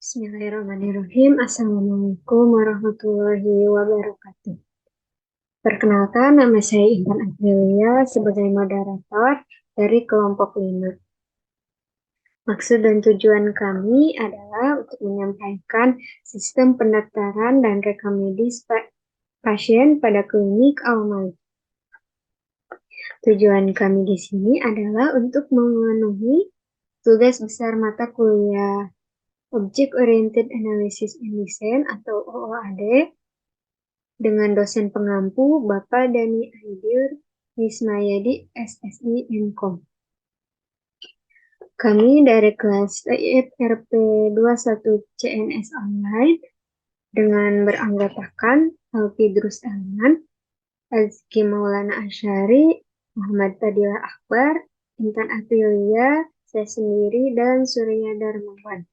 Bismillahirrahmanirrahim. Assalamualaikum warahmatullahi wabarakatuh. Perkenalkan, nama saya Intan Aprilia sebagai moderator dari kelompok 5. Maksud dan tujuan kami adalah untuk menyampaikan sistem pendaftaran dan rekam medis pasien pada klinik Al-Malik. Tujuan kami di sini adalah untuk memenuhi tugas besar mata kuliah Object Oriented Analysis and Design atau OOAD dengan dosen pengampu Bapak Dani Aidir Wismayadi SSI Mkom. Kami dari kelas IFRP 21 CNS Online dengan beranggotakan Alfidrus Elman, Azki Maulana Asyari, Muhammad Fadila Akbar, Intan Aprilia, saya sendiri, dan Surya Darmawan.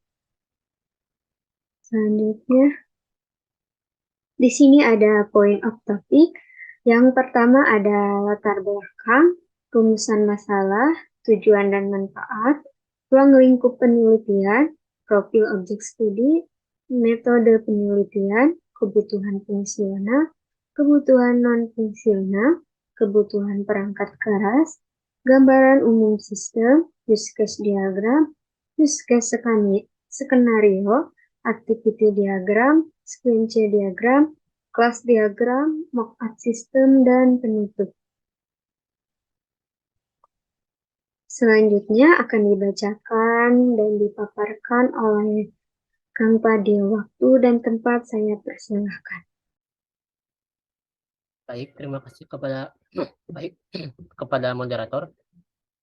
Selanjutnya, di sini ada point of topic. Yang pertama ada latar belakang, rumusan masalah, tujuan dan manfaat, ruang lingkup penelitian, profil objek studi, metode penelitian, kebutuhan fungsional, kebutuhan non-fungsional, kebutuhan perangkat keras, gambaran umum sistem, use case diagram, use case skenario, activity diagram, sequence diagram, kelas diagram, mock-up sistem, dan penutup. Selanjutnya akan dibacakan dan dipaparkan oleh Kang Padil. Waktu dan tempat saya persilahkan. Baik, terima kasih kepada moderator.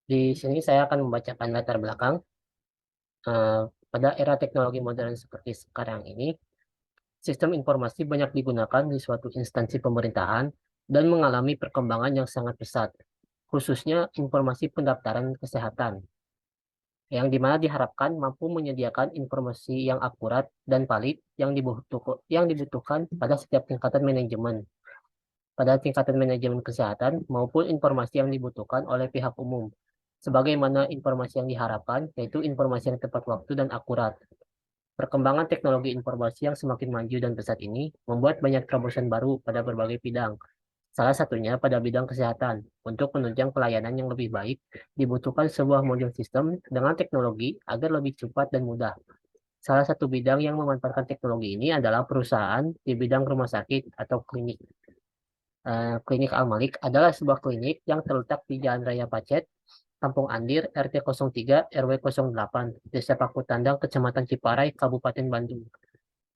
Di sini saya akan membacakan latar belakang. Pada era teknologi modern seperti sekarang ini, sistem informasi banyak digunakan di suatu instansi pemerintahan dan mengalami perkembangan yang sangat pesat, khususnya informasi pendaftaran kesehatan, yang dimana diharapkan mampu menyediakan informasi yang akurat dan valid yang dibutuhkan pada setiap tingkatan manajemen kesehatan maupun informasi yang dibutuhkan oleh pihak umum. Sebagaimana informasi yang diharapkan, yaitu informasi yang tepat waktu dan akurat. Perkembangan teknologi informasi yang semakin maju dan pesat ini membuat banyak terobosan baru pada berbagai bidang. Salah satunya pada bidang kesehatan. Untuk menunjang pelayanan yang lebih baik, dibutuhkan sebuah modul sistem dengan teknologi agar lebih cepat dan mudah. Salah satu bidang yang memanfaatkan teknologi ini adalah perusahaan di bidang rumah sakit atau klinik. Klinik Al-Malik adalah sebuah klinik yang terletak di Jalan Raya Pacet, Kampung Andir, RT 03, RW 08, Desa Pakutandang, Kecamatan Ciparai, Kabupaten Bandung.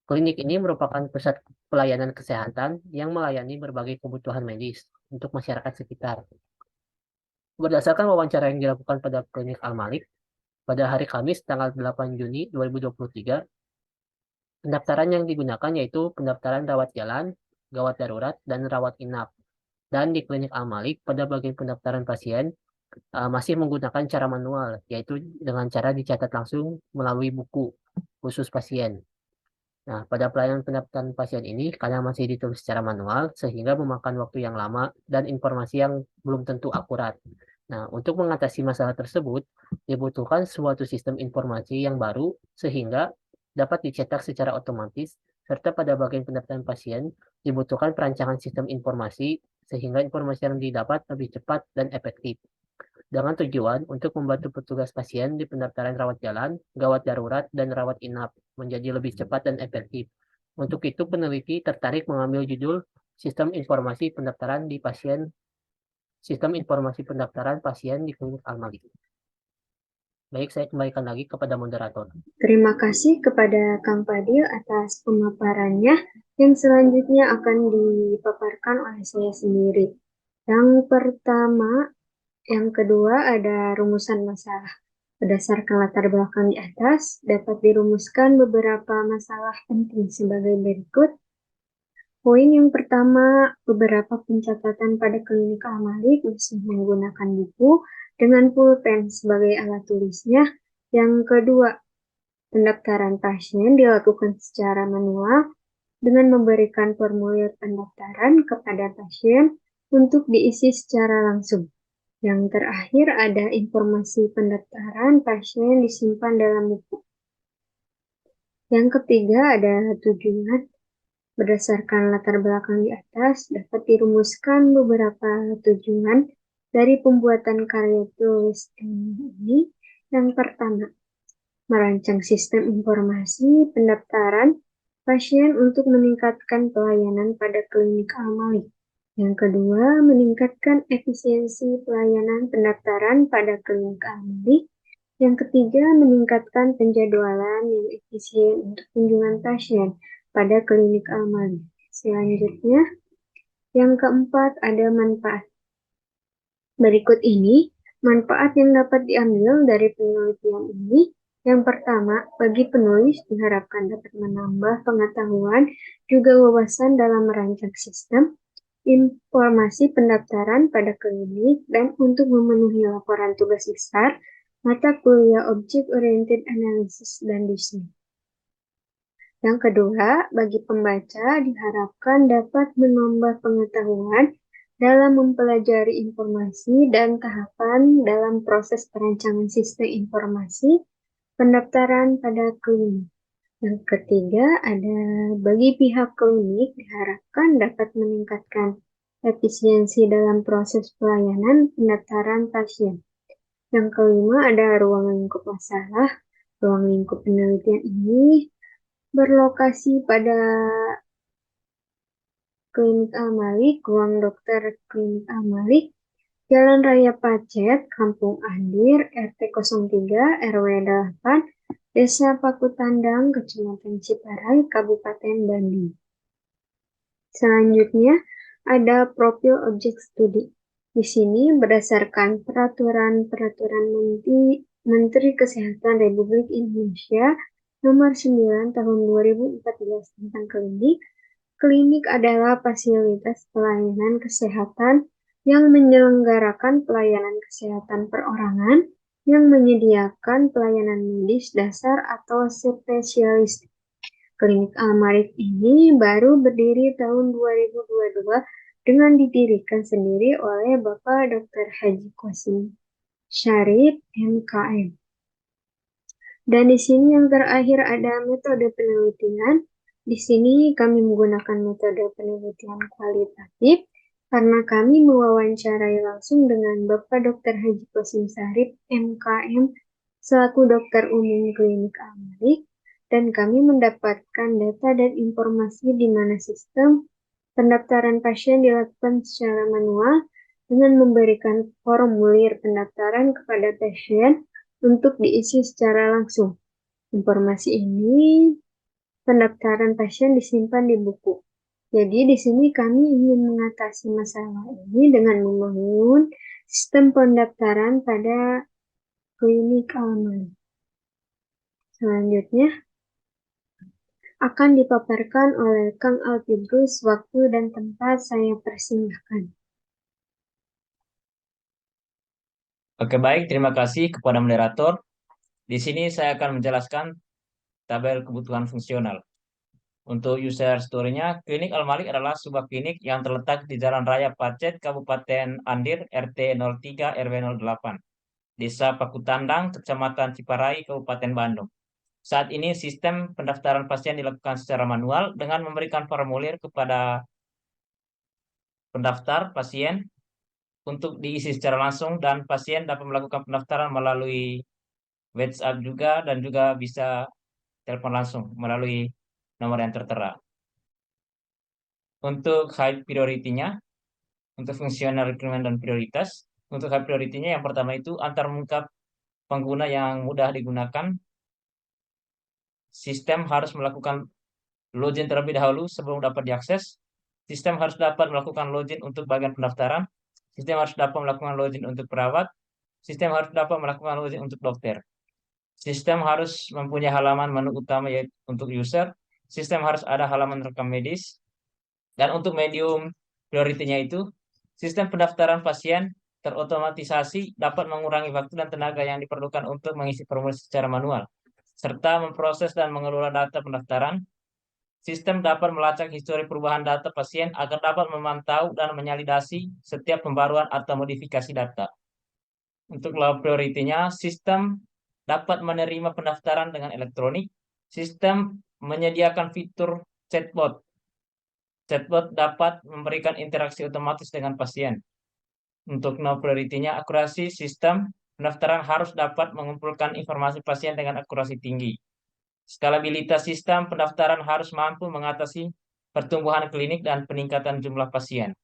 Klinik ini merupakan pusat pelayanan kesehatan yang melayani berbagai kebutuhan medis untuk masyarakat sekitar. Berdasarkan wawancara yang dilakukan pada klinik Al-Malik, pada hari Kamis tanggal 8 Juni 2023, pendaftaran yang digunakan yaitu pendaftaran rawat jalan, gawat darurat, dan rawat inap. Dan di klinik Al-Malik, pada bagian pendaftaran pasien, masih menggunakan cara manual, yaitu dengan cara dicatat langsung melalui buku khusus pasien. Nah, pada pelayanan pendaftaran pasien ini, karena masih ditulis secara manual, sehingga memakan waktu yang lama dan informasi yang belum tentu akurat. Nah, untuk mengatasi masalah tersebut, dibutuhkan suatu sistem informasi yang baru, sehingga dapat dicetak secara otomatis, serta pada bagian pendaftaran pasien, dibutuhkan perancangan sistem informasi, sehingga informasi yang didapat lebih cepat dan efektif dengan tujuan untuk membantu petugas pasien di pendaftaran rawat jalan, gawat darurat, dan rawat inap menjadi lebih cepat dan efektif. Untuk itu, peneliti tertarik mengambil judul Sistem Informasi Pendaftaran Pasien di Klinik Al-Malik. Baik, saya kembalikan lagi kepada moderator. Terima kasih kepada Kang Padil atas pemaparannya. Yang selanjutnya akan dipaparkan oleh saya sendiri. Yang pertama, yang kedua ada rumusan masalah. Berdasarkan latar belakang di atas, dapat dirumuskan beberapa masalah penting sebagai berikut. Poin yang pertama, beberapa pencatatan pada klinik Al-Malik masih menggunakan buku dengan pulpen sebagai alat tulisnya. Yang kedua, pendaftaran pasien dilakukan secara manual dengan memberikan formulir pendaftaran kepada pasien untuk diisi secara langsung. Yang terakhir ada informasi pendaftaran pasien disimpan dalam buku. Yang ketiga ada tujuan. Berdasarkan latar belakang di atas, dapat dirumuskan beberapa tujuan dari pembuatan karya tulis ini. Yang pertama, merancang sistem informasi pendaftaran pasien untuk meningkatkan pelayanan pada klinik Al-Malik. Yang kedua, meningkatkan efisiensi pelayanan pendaftaran pada klinik Al-Malik. Yang ketiga, meningkatkan penjadwalan yang efisien untuk kunjungan pasien pada klinik Al-Malik. Selanjutnya, yang keempat ada manfaat. Berikut ini manfaat yang dapat diambil dari penelitian ini. Yang pertama, bagi penulis diharapkan dapat menambah pengetahuan juga wawasan dalam merancang sistem informasi pendaftaran pada klinik dan untuk memenuhi laporan tugas besar mata kuliah Object Oriented Analysis dan Design. Yang kedua, bagi pembaca diharapkan dapat menambah pengetahuan dalam mempelajari informasi dan tahapan dalam proses perancangan sistem informasi pendaftaran pada klinik. Yang ketiga, ada bagi pihak klinik diharapkan dapat meningkatkan efisiensi dalam proses pelayanan pendaftaran pasien. Yang kelima, ada ruang lingkup masalah. Ruang lingkup penelitian ini berlokasi pada Klinik Al-Malik, Ruang Dokter Klinik Al-Malik, Jalan Raya Pacet, Kampung Andir, RT 03, RW 8, Desa Pakutandang, Kecamatan Ciparai, Kabupaten Bandung. Selanjutnya, ada profil objek studi. Di sini berdasarkan peraturan-peraturan Menteri Kesehatan Republik Indonesia Nomor 9 Tahun 2014 tentang klinik. Klinik adalah fasilitas pelayanan kesehatan yang menyelenggarakan pelayanan kesehatan perorangan yang menyediakan pelayanan medis dasar atau spesialis. Klinik Al-Marif ini baru berdiri tahun 2022 dengan didirikan sendiri oleh Bapak Dr. Haji Qasim Syarif, MKM. Dan di sini yang terakhir ada metode penelitian. Di sini kami menggunakan metode penelitian kualitatif karena kami mewawancarai langsung dengan Bapak Dr. Haji Qasim Syarif, MKM, selaku dokter umum klinik Al-Malik, dan kami mendapatkan data dan informasi di mana sistem pendaftaran pasien dilakukan secara manual dengan memberikan formulir pendaftaran kepada pasien untuk diisi secara langsung. Informasi ini, pendaftaran pasien disimpan di buku. Jadi di sini kami ingin mengatasi masalah ini dengan membangun sistem pendaftaran pada klinik Al-Malik. Selanjutnya akan dipaparkan oleh Kang Alfidrus. Waktu dan tempat saya persilahkan. Oke, baik. Terima kasih kepada moderator. Di sini saya akan menjelaskan tabel kebutuhan fungsional. Untuk user story-nya, Klinik Al-Malik adalah sebuah klinik yang terletak di Jalan Raya Pacet, Kabupaten Andir, RT 03 RW 08, Desa Pakutandang, Kecamatan Ciparai, Kabupaten Bandung. Saat ini sistem pendaftaran pasien dilakukan secara manual dengan memberikan formulir kepada pendaftar pasien untuk diisi secara langsung dan pasien dapat melakukan pendaftaran melalui WhatsApp juga dan juga bisa telepon langsung melalui nomor yang tertera. Untuk high priority-nya, untuk fungsional requirement dan prioritas, untuk high priority-nya yang pertama itu antar mengungkap pengguna yang mudah digunakan. Sistem harus melakukan login terlebih dahulu sebelum dapat diakses. Sistem harus dapat melakukan login untuk bagian pendaftaran. Sistem harus dapat melakukan login untuk perawat. Sistem harus dapat melakukan login untuk dokter. Sistem harus mempunyai halaman menu utama yaitu untuk user. Sistem harus ada halaman rekam medis. Dan untuk medium prioritinya itu, sistem pendaftaran pasien terotomatisasi dapat mengurangi waktu dan tenaga yang diperlukan untuk mengisi formulir secara manual, serta memproses dan mengelola data pendaftaran. Sistem dapat melacak histori perubahan data pasien agar dapat memantau dan menyalidasi setiap pembaruan atau modifikasi data. Untuk low priority-nya, sistem dapat menerima pendaftaran dengan elektronik. Sistem menyediakan fitur chatbot. Chatbot dapat memberikan interaksi otomatis dengan pasien. Untuk no priority-nya, akurasi sistem pendaftaran harus dapat mengumpulkan informasi pasien dengan akurasi tinggi. Skalabilitas sistem pendaftaran harus mampu mengatasi pertumbuhan klinik dan peningkatan jumlah pasien.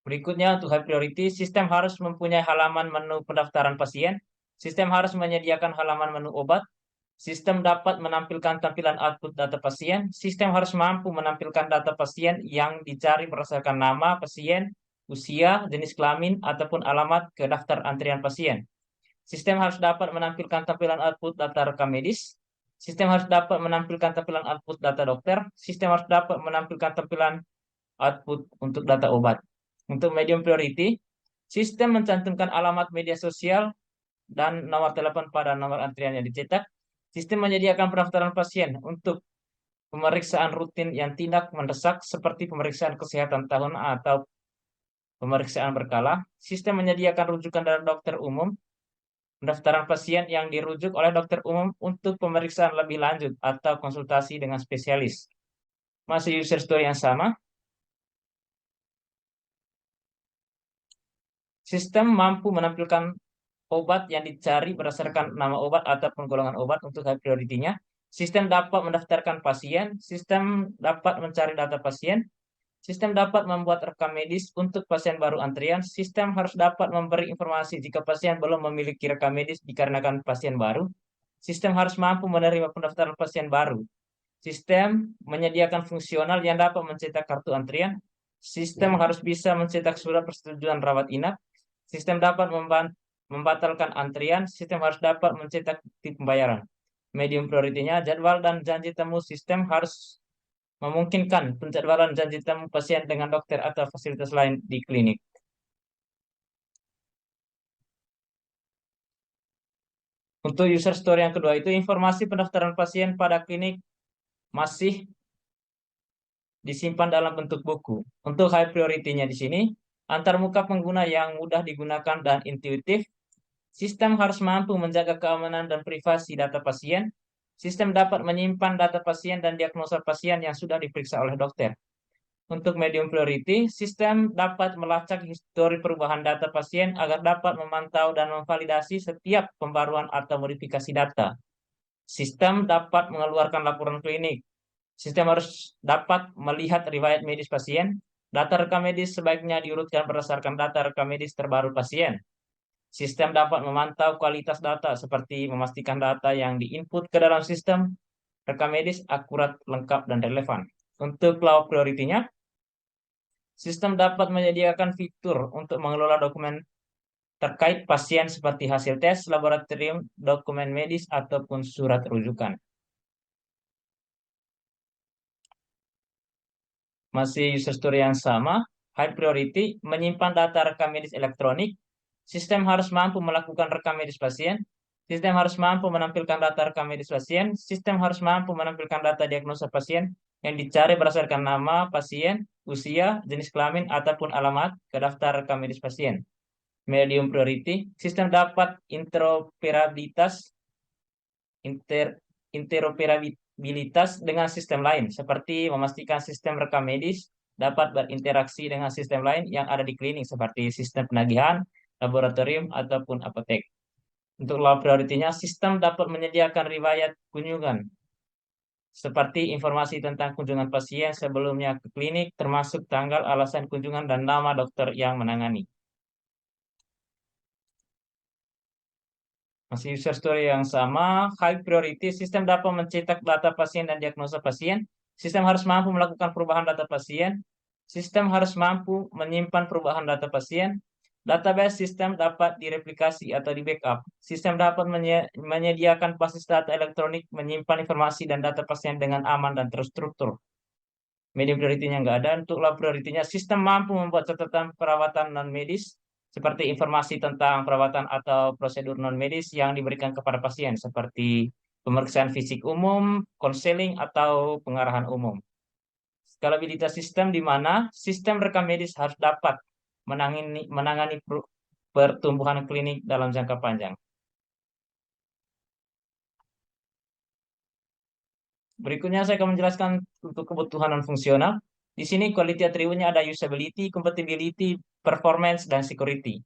Berikutnya, untuk high priority, sistem harus mempunyai halaman menu pendaftaran pasien. Sistem harus menyediakan halaman menu obat. Sistem dapat menampilkan tampilan output data pasien. Sistem harus mampu menampilkan data pasien yang dicari berdasarkan nama pasien, usia, jenis kelamin, ataupun alamat ke daftar antrian pasien. Sistem harus dapat menampilkan tampilan output data rekam medis. Sistem harus dapat menampilkan tampilan output data dokter. Sistem harus dapat menampilkan tampilan output untuk data obat. Untuk medium priority, sistem mencantumkan alamat media sosial dan nomor telepon pada nomor antrian yang dicetak. Sistem menyediakan pendaftaran pasien untuk pemeriksaan rutin yang tidak mendesak seperti pemeriksaan kesehatan tahunan atau pemeriksaan berkala. Sistem menyediakan rujukan dari dokter umum, pendaftaran pasien yang dirujuk oleh dokter umum untuk pemeriksaan lebih lanjut atau konsultasi dengan spesialis. Masih user story yang sama. Sistem mampu menampilkan obat yang dicari berdasarkan nama obat ataupun golongan obat untuk high priority-nya. Sistem dapat mendaftarkan pasien, sistem dapat mencari data pasien, sistem dapat membuat rekam medis untuk pasien baru antrian, sistem harus dapat memberi informasi jika pasien belum memiliki rekam medis dikarenakan pasien baru, sistem harus mampu menerima pendaftaran pasien baru, sistem menyediakan fungsional yang dapat mencetak kartu antrian, sistem harus bisa mencetak surat persetujuan rawat inap, sistem dapat membatalkan antrian, sistem harus dapat mencetak bukti pembayaran. Medium priority-nya, jadwal dan janji temu sistem harus memungkinkan penjadwalan janji temu pasien dengan dokter atau fasilitas lain di klinik. Untuk user story yang kedua itu informasi pendaftaran pasien pada klinik masih disimpan dalam bentuk buku. Untuk high priority-nya di sini, antarmuka pengguna yang mudah digunakan dan intuitif. Sistem harus mampu menjaga keamanan dan privasi data pasien. Sistem dapat menyimpan data pasien dan diagnosa pasien yang sudah diperiksa oleh dokter. Untuk medium priority, sistem dapat melacak histori perubahan data pasien agar dapat memantau dan memvalidasi setiap pembaruan atau modifikasi data. Sistem dapat mengeluarkan laporan klinik. Sistem harus dapat melihat riwayat medis pasien. Data rekam medis sebaiknya diurutkan berdasarkan data rekam medis terbaru pasien. Sistem dapat memantau kualitas data seperti memastikan data yang diinput ke dalam sistem rekam medis akurat, lengkap, dan relevan. Untuk low priority-nya, sistem dapat menyediakan fitur untuk mengelola dokumen terkait pasien seperti hasil tes, laboratorium, dokumen medis, ataupun surat rujukan. Masih user story yang sama, high priority, menyimpan data rekam medis elektronik. Sistem harus mampu melakukan rekam medis pasien. Sistem harus mampu menampilkan data rekam medis pasien. Sistem harus mampu menampilkan data diagnosa pasien yang dicari berdasarkan nama pasien, usia, jenis kelamin, ataupun alamat ke daftar rekam medis pasien. Medium priority, sistem dapat interoperabilitas dengan sistem lain, seperti memastikan sistem rekam medis dapat berinteraksi dengan sistem lain yang ada di klinik, seperti sistem penagihan, laboratorium, ataupun apotek. Untuk low priority-nya, sistem dapat menyediakan riwayat kunjungan, seperti informasi tentang kunjungan pasien sebelumnya ke klinik, termasuk tanggal, alasan kunjungan, dan nama dokter yang menangani. Masih user story yang sama, high priority, sistem dapat mencetak data pasien dan diagnosa pasien. Sistem harus mampu melakukan perubahan data pasien. Sistem harus mampu menyimpan perubahan data pasien. Database sistem dapat direplikasi atau di backup. Sistem dapat menyediakan basis data elektronik, menyimpan informasi dan data pasien dengan aman dan terstruktur. Medium priority-nya nggak ada. Untuk low priority-nya, sistem mampu membuat catatan perawatan non-medis, seperti informasi tentang perawatan atau prosedur non-medis yang diberikan kepada pasien, seperti pemeriksaan fisik umum, konseling, atau pengarahan umum. Skalabilitas sistem di mana sistem rekam medis harus dapat menangani pertumbuhan klinik dalam jangka panjang. Berikutnya saya akan menjelaskan untuk kebutuhan non-fungsional. Di sini quality attribute-nya ada usability, compatibility, performance, dan security.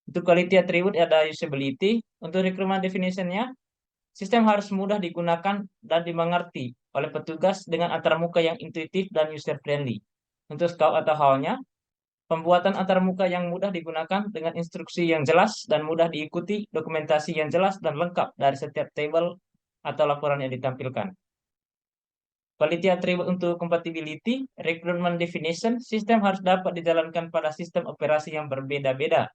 Untuk quality attribute ada usability. Untuk requirement definition-nya, sistem harus mudah digunakan dan dimengerti oleh petugas dengan antarmuka yang intuitif dan user-friendly. Untuk scope atau hal-nya, pembuatan antarmuka yang mudah digunakan dengan instruksi yang jelas dan mudah diikuti, dokumentasi yang jelas dan lengkap dari setiap table atau laporan yang ditampilkan. Quality attribute untuk compatibility, requirement definition, sistem harus dapat dijalankan pada sistem operasi yang berbeda-beda.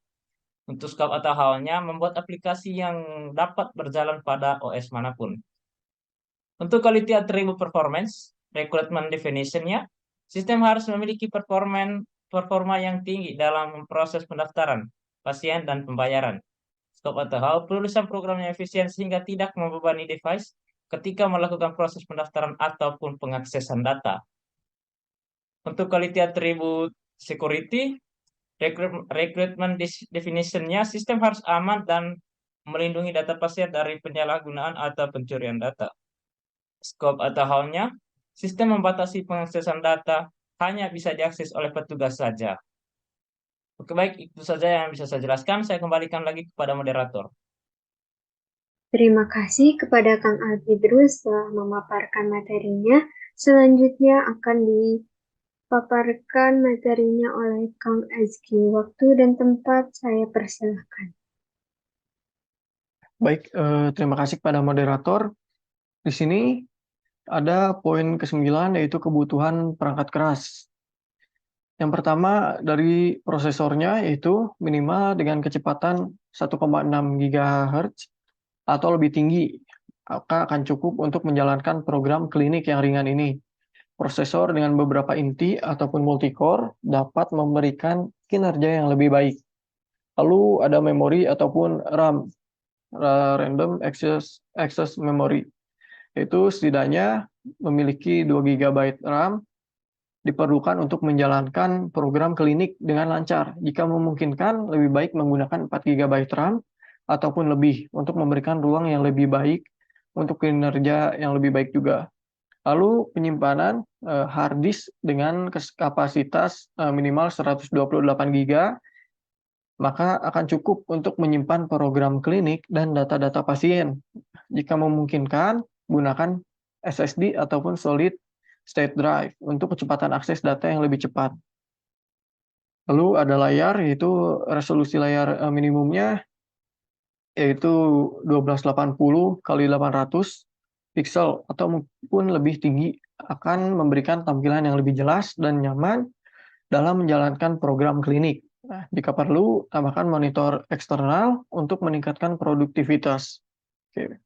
Untuk scope atau halnya, membuat aplikasi yang dapat berjalan pada OS manapun. Untuk quality attribute performance, requirement definition-nya, sistem harus memiliki performa yang tinggi dalam proses pendaftaran, pasien, dan pembayaran. Scope atau hal, penulisan programnya efisien sehingga tidak membebani device ketika melakukan proses pendaftaran ataupun pengaksesan data. Untuk quality attribute security, recruitment definition-nya, sistem harus aman dan melindungi data pasien dari penyalahgunaan atau pencurian data. Scope atau halnya, sistem membatasi pengaksesan data hanya bisa diakses oleh petugas saja. Oke, baik, itu saja yang bisa saya jelaskan. Saya kembalikan lagi kepada moderator. Terima kasih kepada Kang Alfidrus telah memaparkan materinya. Selanjutnya akan dipaparkan materinya oleh Kang Azki. Waktu dan tempat saya persilahkan. Baik, terima kasih kepada moderator. Di sini ada poin ke-9 yaitu kebutuhan perangkat keras. Yang pertama dari prosesornya yaitu minimal dengan kecepatan 1,6 GHz atau lebih tinggi, maka akan cukup untuk menjalankan program klinik yang ringan ini. Prosesor dengan beberapa inti ataupun multicore dapat memberikan kinerja yang lebih baik. Lalu ada memori ataupun RAM, Random Access Memory, yaitu setidaknya memiliki 2 GB RAM diperlukan untuk menjalankan program klinik dengan lancar. Jika memungkinkan, lebih baik menggunakan 4 GB RAM ataupun lebih untuk memberikan ruang yang lebih baik untuk kinerja yang lebih baik juga. Lalu penyimpanan hard disk dengan kapasitas minimal 128 GB, maka akan cukup untuk menyimpan program klinik dan data-data pasien. Jika memungkinkan, gunakan SSD ataupun solid state drive untuk kecepatan akses data yang lebih cepat. Lalu ada layar, yaitu resolusi layar minimumnya yaitu 1280 kali 800 pixel atau mungkin lebih tinggi, akan memberikan tampilan yang lebih jelas dan nyaman dalam menjalankan program klinik. Nah, jika perlu, tambahkan monitor eksternal untuk meningkatkan produktivitas. Oke.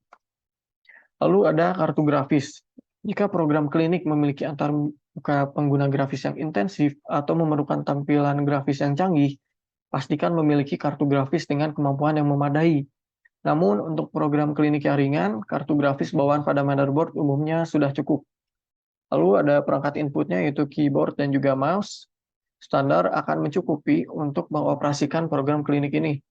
Lalu ada kartu grafis. Jika program klinik memiliki antarmuka pengguna grafis yang intensif atau memerlukan tampilan grafis yang canggih, pastikan memiliki kartu grafis dengan kemampuan yang memadai. Namun, untuk program klinik yang ringan, kartu grafis bawaan pada motherboard umumnya sudah cukup. Lalu ada perangkat inputnya yaitu keyboard dan juga mouse. Standar akan mencukupi untuk mengoperasikan program klinik ini.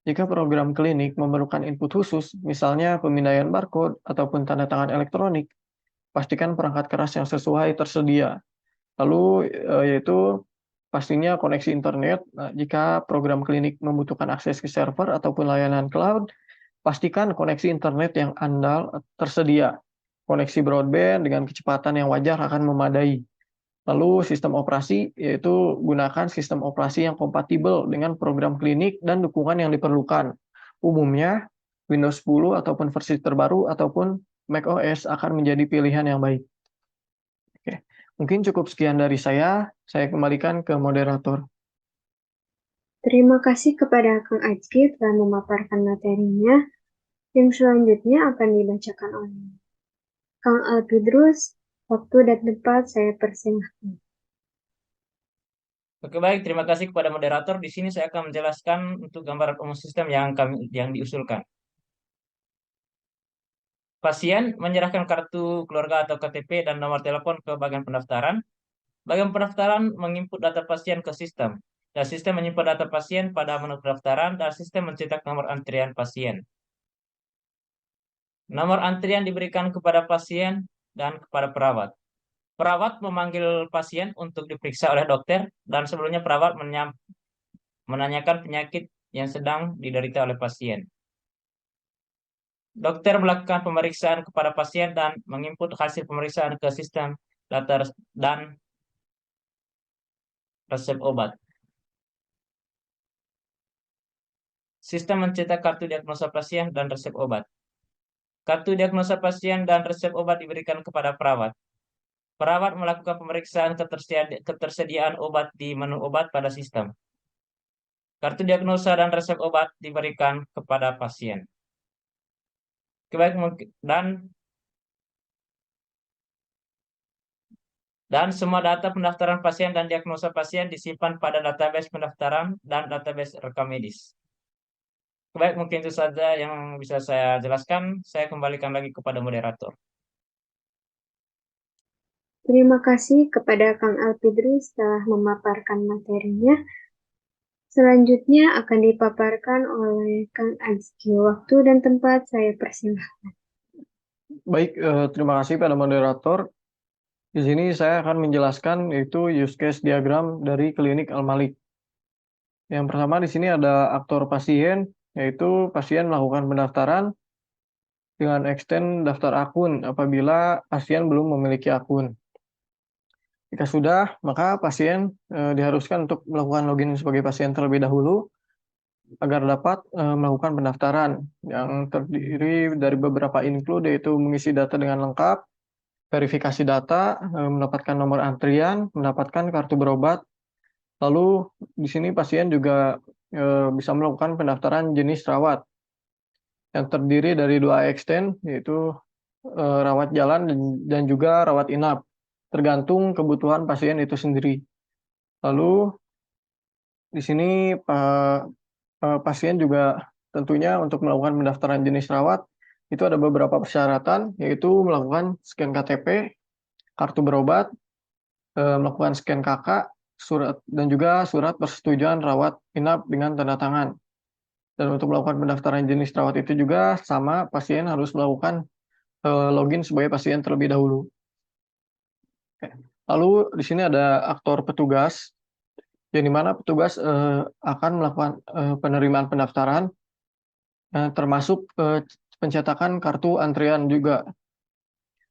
Jika program klinik memerlukan input khusus, misalnya pemindaian barcode ataupun tanda tangan elektronik, pastikan perangkat keras yang sesuai tersedia. Lalu yaitu pastinya koneksi internet. Nah, jika program klinik membutuhkan akses ke server ataupun layanan cloud, pastikan koneksi internet yang andal tersedia. Koneksi broadband dengan kecepatan yang wajar akan memadai. Lalu sistem operasi, yaitu gunakan sistem operasi yang kompatibel dengan program klinik dan dukungan yang diperlukan. Umumnya, Windows 10 ataupun versi terbaru ataupun macOS akan menjadi pilihan yang baik. Oke. Mungkin cukup sekian dari saya kembalikan ke moderator. Terima kasih kepada Kang Azki telah memaparkan materinya. Yang selanjutnya akan dibacakan oleh Kang Alfidrus. Waktu dan tempat saya persilahkan. Oke, baik, terima kasih kepada moderator. Di sini saya akan menjelaskan untuk gambaran umum sistem yang diusulkan. Pasien menyerahkan kartu keluarga atau KTP dan nomor telepon ke bagian pendaftaran. Bagian pendaftaran menginput data pasien ke sistem. dan sistem menyimpan data pasien pada menu pendaftaran, dan sistem mencetak nomor antrian pasien. Nomor antrian diberikan kepada pasien dan kepada perawat. Perawat memanggil pasien untuk diperiksa oleh dokter, dan sebelumnya perawat menanyakan penyakit yang sedang diderita oleh pasien. Dokter melakukan pemeriksaan kepada pasien dan menginput hasil pemeriksaan ke sistem data dan resep obat. Sistem mencetak kartu diagnosa pasien dan resep obat. Kartu diagnosa pasien dan resep obat diberikan kepada perawat. Perawat melakukan pemeriksaan ketersediaan obat di menu obat pada sistem. Kartu diagnosa dan resep obat diberikan kepada pasien. Dan semua data pendaftaran pasien dan diagnosa pasien disimpan pada database pendaftaran dan database rekam medis. Baik, mungkin itu saja yang bisa saya jelaskan. Saya kembalikan lagi kepada moderator. Terima kasih kepada Kang Alpidri setelah memaparkan materinya. Selanjutnya akan dipaparkan oleh Kang Azki. Waktu dan tempat saya persilahkan. Baik, terima kasih pada moderator. Di sini saya akan menjelaskan yaitu use case diagram dari klinik Al-Malik. Yang pertama di sini ada aktor pasien, yaitu pasien melakukan pendaftaran dengan extend daftar akun apabila pasien belum memiliki akun. Jika sudah, maka pasien diharuskan untuk melakukan login sebagai pasien terlebih dahulu agar dapat melakukan pendaftaran yang terdiri dari beberapa include, yaitu mengisi data dengan lengkap, verifikasi data, mendapatkan nomor antrian, mendapatkan kartu berobat. Lalu di sini pasien juga bisa melakukan pendaftaran jenis rawat yang terdiri dari 2 extend, yaitu rawat jalan dan juga rawat inap, tergantung kebutuhan pasien itu sendiri. Lalu di sini pasien juga tentunya untuk melakukan pendaftaran jenis rawat itu ada beberapa persyaratan, yaitu melakukan scan KTP, kartu berobat, melakukan scan KK, surat dan juga surat persetujuan rawat inap dengan tanda tangan. Dan untuk melakukan pendaftaran jenis rawat itu juga sama, pasien harus melakukan login sebagai pasien terlebih dahulu. Lalu di sini ada aktor petugas, yang dimana petugas akan melakukan penerimaan pendaftaran, termasuk pencetakan kartu antrian juga.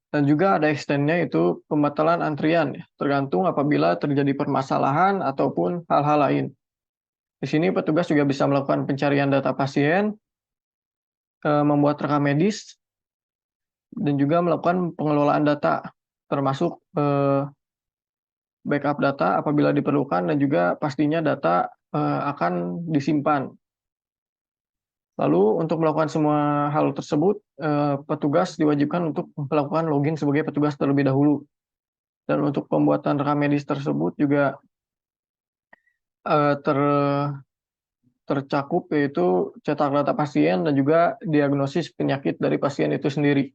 Dan juga ada extendnya, yaitu pembatalan antrian, tergantung apabila terjadi permasalahan ataupun hal-hal lain. Di sini petugas juga bisa melakukan pencarian data pasien, membuat rekam medis, dan juga melakukan pengelolaan data, termasuk backup data apabila diperlukan, dan juga pastinya data akan disimpan. Lalu untuk melakukan semua hal tersebut, petugas diwajibkan untuk melakukan login sebagai petugas terlebih dahulu. Dan untuk pembuatan rekam medis tersebut juga tercakup, yaitu cetak data pasien dan juga diagnosis penyakit dari pasien itu sendiri.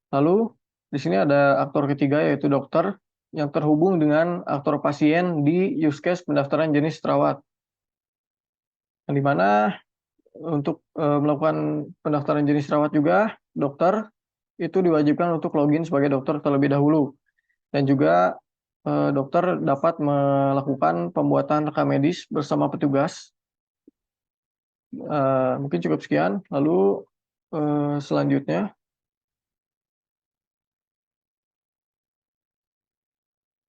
Lalu di sini ada aktor ketiga, yaitu dokter, yang terhubung dengan aktor pasien di use case pendaftaran jenis rawat. Yang dimana untuk melakukan pendaftaran jenis rawat juga, dokter itu diwajibkan untuk login sebagai dokter terlebih dahulu. Dan juga dokter dapat melakukan pembuatan rekam medis bersama petugas. Mungkin cukup sekian. Lalu selanjutnya,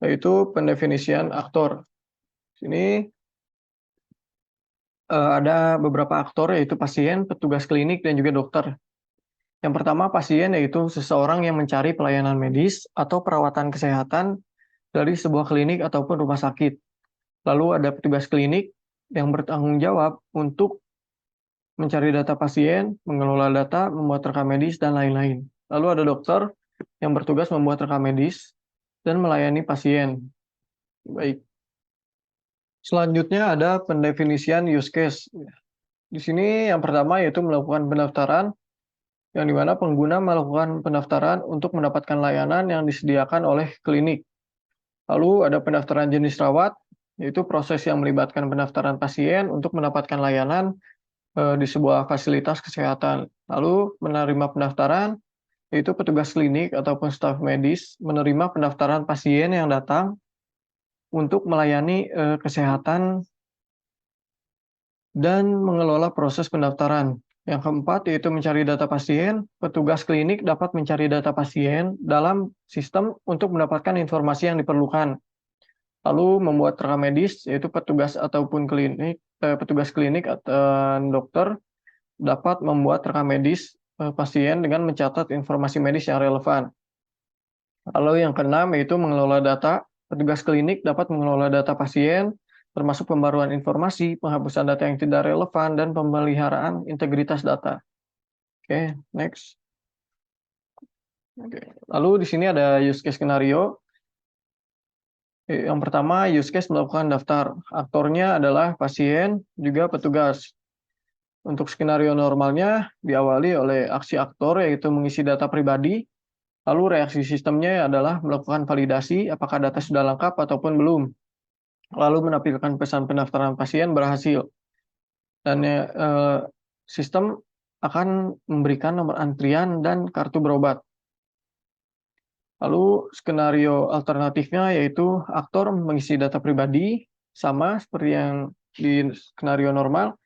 yaitu pendefinisian aktor. Sini ada beberapa aktor, yaitu pasien, petugas klinik, dan juga dokter. Yang pertama, pasien, yaitu seseorang yang mencari pelayanan medis atau perawatan kesehatan dari sebuah klinik ataupun rumah sakit. Lalu ada petugas klinik yang bertanggung jawab untuk mencari data pasien, mengelola data, membuat rekam medis, dan lain-lain. Lalu ada dokter yang bertugas membuat rekam medis dan melayani pasien. Baik. Selanjutnya ada pendefinisian use case. Di sini yang pertama yaitu melakukan pendaftaran, yang dimana pengguna melakukan pendaftaran untuk mendapatkan layanan yang disediakan oleh klinik. Lalu ada pendaftaran jenis rawat, yaitu proses yang melibatkan pendaftaran pasien untuk mendapatkan layanan di sebuah fasilitas kesehatan. Lalu menerima pendaftaran, yaitu petugas klinik ataupun staf medis menerima pendaftaran pasien yang datang untuk melayani kesehatan dan mengelola proses pendaftaran. Yang keempat yaitu mencari data pasien. Petugas klinik dapat mencari data pasien dalam sistem untuk mendapatkan informasi yang diperlukan. Lalu membuat rekam medis, yaitu petugas klinik atau dokter dapat membuat rekam medis pasien dengan mencatat informasi medis yang relevan. Lalu yang keenam yaitu mengelola data. Petugas klinik dapat mengelola data pasien, termasuk pembaruan informasi, penghapusan data yang tidak relevan, dan pemeliharaan integritas data. Oke, next. Lalu di sini ada use case skenario. Yang pertama, use case melakukan daftar. Aktornya adalah pasien, juga petugas. Untuk skenario normalnya diawali oleh aksi aktor, yaitu mengisi data pribadi. Lalu reaksi sistemnya adalah melakukan validasi apakah data sudah lengkap ataupun belum. Lalu menampilkan pesan pendaftaran pasien berhasil. Dan sistem akan memberikan nomor antrian dan kartu berobat. Lalu skenario alternatifnya yaitu aktor mengisi data pribadi, sama seperti yang di skenario normal.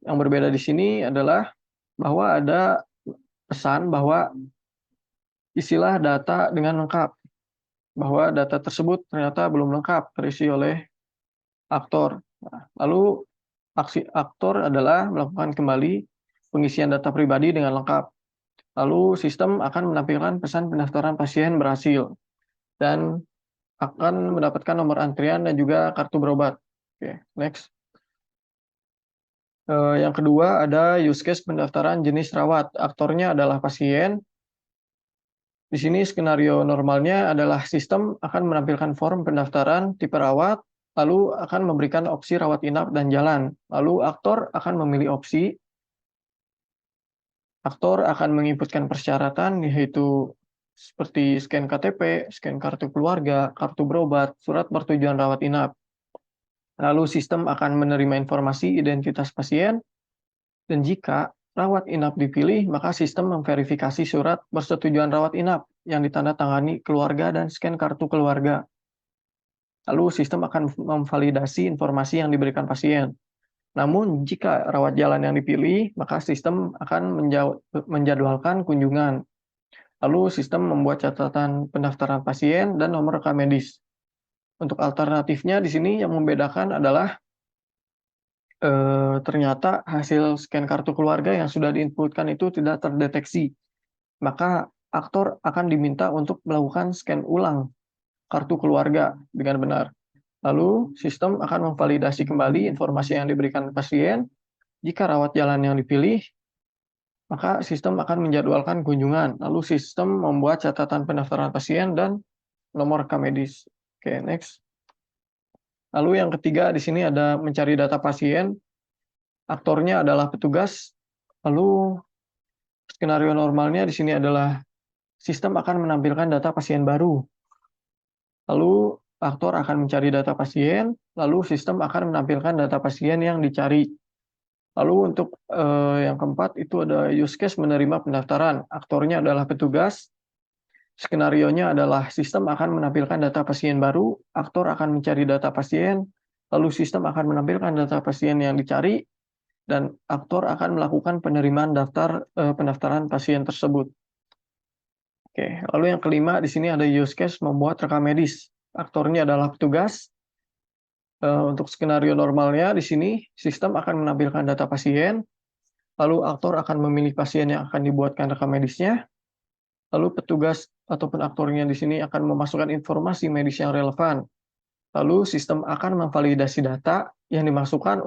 Yang berbeda di sini adalah bahwa ada pesan bahwa isilah data dengan lengkap, bahwa data tersebut ternyata belum lengkap terisi oleh aktor. Lalu aksi aktor adalah melakukan kembali pengisian data pribadi dengan lengkap. Lalu sistem akan menampilkan pesan pendaftaran pasien berhasil dan akan mendapatkan nomor antrian dan juga kartu berobat. Oke, next. Yang kedua ada use case pendaftaran jenis rawat. Aktornya adalah pasien. Di sini skenario normalnya adalah sistem akan menampilkan form pendaftaran tipe rawat, lalu akan memberikan opsi rawat inap dan jalan. Lalu aktor akan memilih opsi. Aktor akan menginputkan persyaratan yaitu seperti scan KTP, scan kartu keluarga, kartu berobat, surat persetujuan rawat inap. Lalu sistem akan menerima informasi identitas pasien, dan jika rawat inap dipilih, maka sistem memverifikasi surat persetujuan rawat inap yang ditandatangani keluarga dan scan kartu keluarga. Lalu sistem akan memvalidasi informasi yang diberikan pasien. Namun jika rawat jalan yang dipilih, maka sistem akan menjadwalkan kunjungan. Lalu sistem membuat catatan pendaftaran pasien dan nomor rekam medis. Untuk alternatifnya di sini yang membedakan adalah ternyata hasil scan kartu keluarga yang sudah diinputkan itu tidak terdeteksi. Maka aktor akan diminta untuk melakukan scan ulang kartu keluarga dengan benar. Lalu sistem akan memvalidasi kembali informasi yang diberikan pasien. Jika rawat jalan yang dipilih, maka sistem akan menjadwalkan kunjungan. Lalu sistem membuat catatan pendaftaran pasien dan nomor rekam medis. Oke, next. Lalu yang ketiga di sini ada mencari data pasien. Aktornya adalah petugas. Lalu skenario normalnya di sini adalah sistem akan menampilkan data pasien baru. Lalu aktor akan mencari data pasien, lalu sistem akan menampilkan data pasien yang dicari. Lalu untuk yang keempat itu ada use case menerima pendaftaran. Aktornya adalah petugas. Skenarionya adalah sistem akan menampilkan data pasien baru, aktor akan mencari data pasien, lalu sistem akan menampilkan data pasien yang dicari, dan aktor akan melakukan penerimaan pendaftaran pasien tersebut. Oke, lalu yang kelima di sini ada use case membuat rekam medis. Aktornya adalah petugas. Untuk skenario normalnya di sini sistem akan menampilkan data pasien, lalu aktor akan memilih pasien yang akan dibuatkan rekam medisnya, lalu petugas ataupun aktornya di sini akan memasukkan informasi medis yang relevan. Lalu sistem akan memvalidasi data yang dimasukkan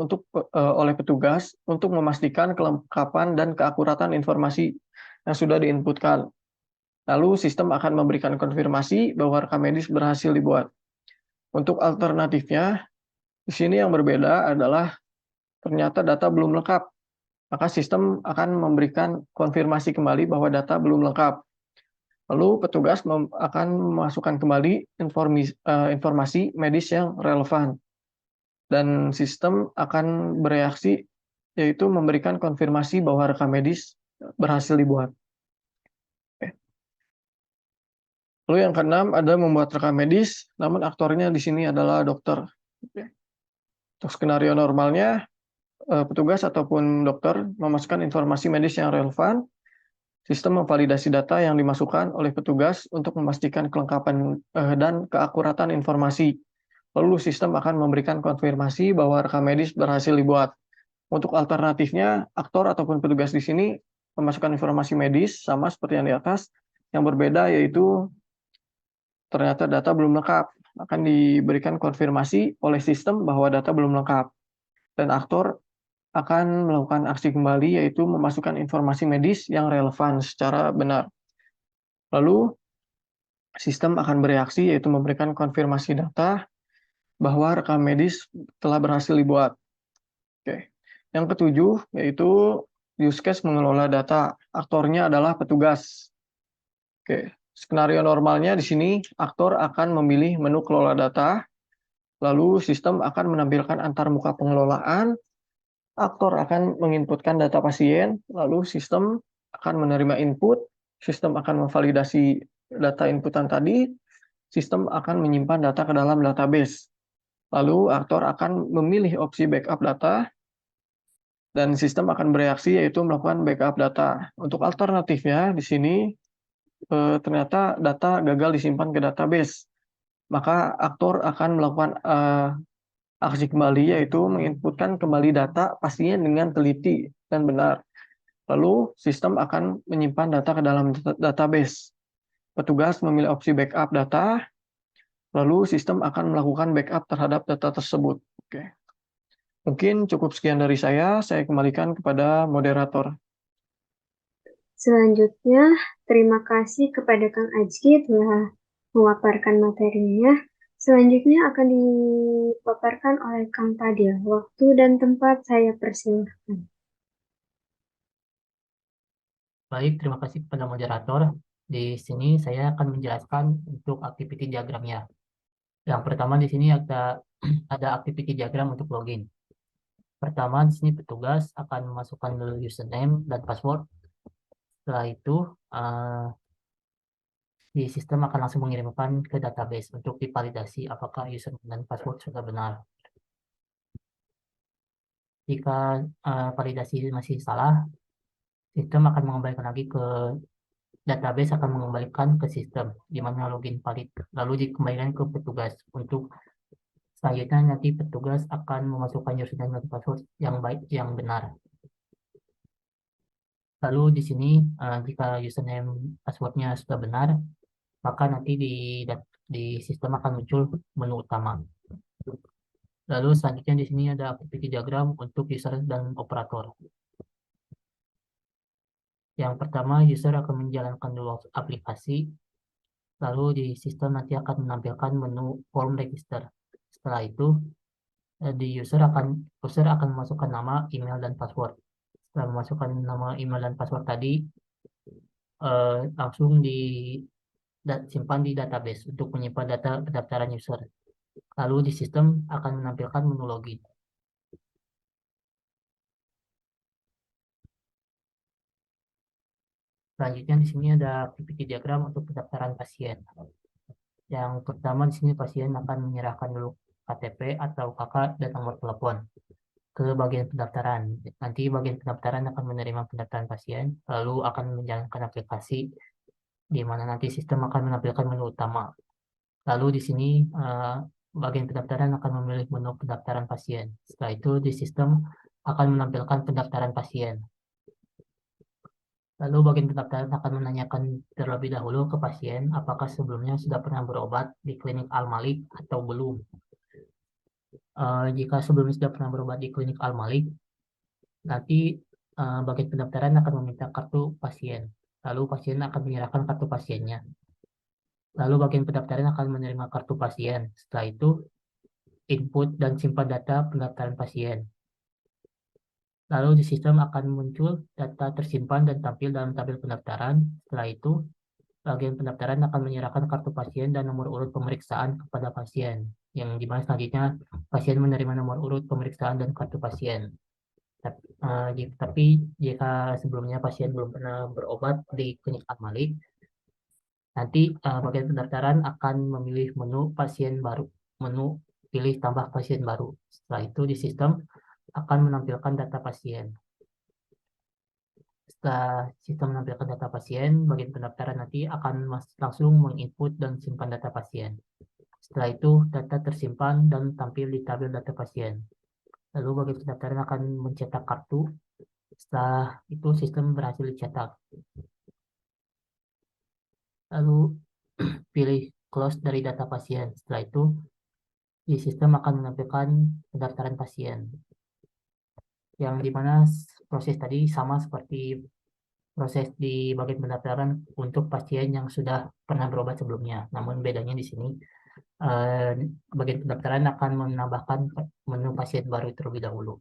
oleh petugas untuk memastikan kelengkapan dan keakuratan informasi yang sudah diinputkan. Lalu sistem akan memberikan konfirmasi bahwa rekam medis berhasil dibuat. Untuk alternatifnya, di sini yang berbeda adalah ternyata data belum lengkap. Maka sistem akan memberikan konfirmasi kembali bahwa data belum lengkap. Lalu petugas akan memasukkan kembali informasi medis yang relevan. dan sistem akan bereaksi, yaitu memberikan konfirmasi bahwa rekam medis berhasil dibuat. Oke. Lalu yang keenam ada membuat rekam medis, namun aktornya di sini adalah dokter. Oke. Untuk skenario normalnya, petugas ataupun dokter memasukkan informasi medis yang relevan. Sistem memvalidasi data yang dimasukkan oleh petugas untuk memastikan kelengkapan dan keakuratan informasi. Lalu sistem akan memberikan konfirmasi bahwa rekam medis berhasil dibuat. Untuk alternatifnya, aktor ataupun petugas di sini memasukkan informasi medis sama seperti yang di atas. Yang berbeda yaitu ternyata data belum lengkap. Akan diberikan konfirmasi oleh sistem bahwa data belum lengkap. Dan aktor akan melakukan aksi kembali, yaitu memasukkan informasi medis yang relevan secara benar. Lalu, sistem akan bereaksi, yaitu memberikan konfirmasi data bahwa rekam medis telah berhasil dibuat. Oke. Yang ketujuh, yaitu use case mengelola data. Aktornya adalah petugas. Oke. Skenario normalnya di sini, aktor akan memilih menu kelola data, lalu sistem akan menampilkan antarmuka pengelolaan, aktor akan menginputkan data pasien, lalu sistem akan menerima input, sistem akan memvalidasi data inputan tadi, sistem akan menyimpan data ke dalam database. Lalu aktor akan memilih opsi backup data, dan sistem akan bereaksi yaitu melakukan backup data. Untuk alternatifnya di sini ternyata data gagal disimpan ke database. Maka aktor akan melakukan aksi kembali, yaitu menginputkan kembali data pasien dengan teliti dan benar. Lalu sistem akan menyimpan data ke dalam database. Petugas memilih opsi backup data, lalu sistem akan melakukan backup terhadap data tersebut. Oke. Mungkin cukup sekian dari saya kembalikan kepada moderator. Selanjutnya, terima kasih kepada Kang Ajki telah memaparkan materinya. Selanjutnya akan dipaparkan oleh Kang Fadil. Waktu dan tempat saya persilahkan. Baik, terima kasih kepada moderator. Di sini saya akan menjelaskan untuk activity diagramnya. Yang pertama di sini ada activity diagram untuk login. Pertama di sini petugas akan memasukkan dulu username dan password. Setelah itu di sistem akan langsung mengirimkan ke database untuk divalidasi apakah username dan password sudah benar. Jika validasi masih salah, sistem akan mengembalikan lagi ke database, akan mengembalikan ke sistem di mana login valid, lalu dikembalikan ke petugas. Untuk selanjutnya nanti petugas akan memasukkan username dan password yang baik, yang benar. Lalu di sini jika username passwordnya sudah benar, maka nanti di sistem akan muncul menu utama. Lalu selanjutnya di sini ada activity diagram untuk user dan operator. Yang pertama, user akan menjalankan dulu aplikasi, lalu di sistem nanti akan menampilkan menu form register. Setelah itu, di user akan memasukkan nama, email, dan password. Setelah memasukkan nama, email, dan password tadi, langsung disimpan di database untuk menyimpan data pendaftaran user. Lalu di sistem akan menampilkan menu login. Selanjutnya di sini ada activity diagram untuk pendaftaran pasien. Yang pertama di sini pasien akan menyerahkan dulu KTP atau KK dan nomor telepon ke bagian pendaftaran. Nanti bagian pendaftaran akan menerima pendaftaran pasien, lalu akan menjalankan aplikasi di mana nanti sistem akan menampilkan menu utama. Lalu di sini bagian pendaftaran akan memilih menu pendaftaran pasien. Setelah itu di sistem akan menampilkan pendaftaran pasien. Lalu bagian pendaftaran akan menanyakan terlebih dahulu ke pasien apakah sebelumnya sudah pernah berobat di klinik Al-Malik atau belum. Jika sebelumnya sudah pernah berobat di klinik Al-Malik, nanti bagian pendaftaran akan meminta kartu pasien. Lalu pasien akan menyerahkan kartu pasiennya. Lalu bagian pendaftaran akan menerima kartu pasien. Setelah itu, input dan simpan data pendaftaran pasien. Lalu di sistem akan muncul data tersimpan dan tampil dalam tabel pendaftaran. Setelah itu, bagian pendaftaran akan menyerahkan kartu pasien dan nomor urut pemeriksaan kepada pasien. yang dimana selanjutnya pasien menerima nomor urut pemeriksaan dan kartu pasien. Tapi jika sebelumnya pasien belum pernah berobat di klinik Al-Malik, nanti bagian pendaftaran akan memilih menu pasien baru, menu pilih tambah pasien baru. Setelah itu di sistem akan menampilkan data pasien. Setelah sistem menampilkan data pasien, bagian pendaftaran nanti akan langsung menginput dan simpan data pasien. Setelah itu, data tersimpan dan tampil di tabel data pasien. Lalu bagian pendaftaran akan mencetak kartu. Setelah itu, sistem berhasil dicetak. Lalu pilih close dari data pasien. Setelah itu, di sistem akan menampilkan pendaftaran pasien. Yang dimana proses tadi sama seperti proses di bagian pendaftaran untuk pasien yang sudah pernah berobat sebelumnya. Namun bedanya di sini bagian pendaftaran akan menambahkan menu pasien baru terlebih dahulu.